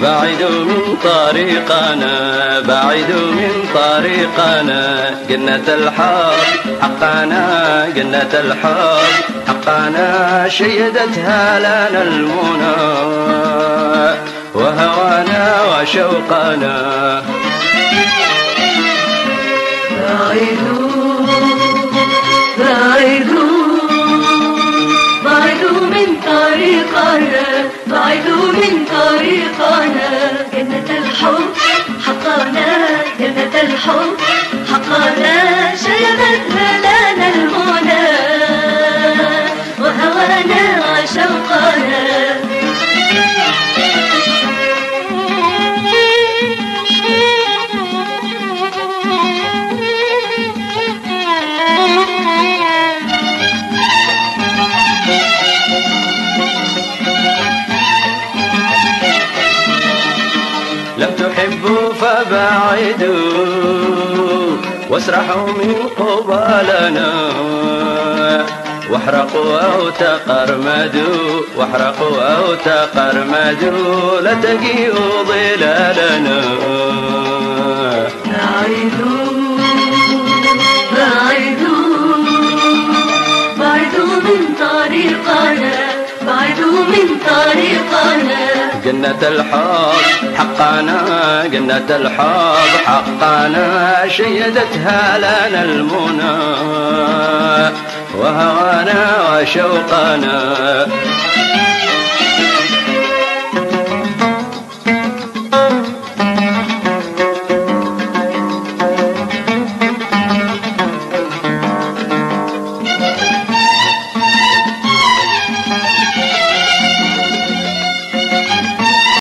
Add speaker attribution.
Speaker 1: بعيدوا من طريقنا، بعيدوا من طريقنا، جنة الحب حقنا، جنة الحب حقنا، شيدتها لنا المنى وهوانا وشوقنا.
Speaker 2: بعيدوا من طريقنا، بعيدوا من طريقنا، جنة الحب حقنا، جنة الحب حقنا، شيدتها لنا المنى وهوانا وشوقنا.
Speaker 1: لم تحبوا فبعدوا واسرحوا من قبالنا، واحرقوا أو تقرمدوا، واحرقوا أو تقرمدوا، لا تجيئوا ظلالنا.
Speaker 2: بعيدوا من طريقنا، بعيدوا من طريقنا،
Speaker 1: جنة الحب حقنا، جنة الحب حقنا، شيدتها لنا المنى وهوانا وشوقنا.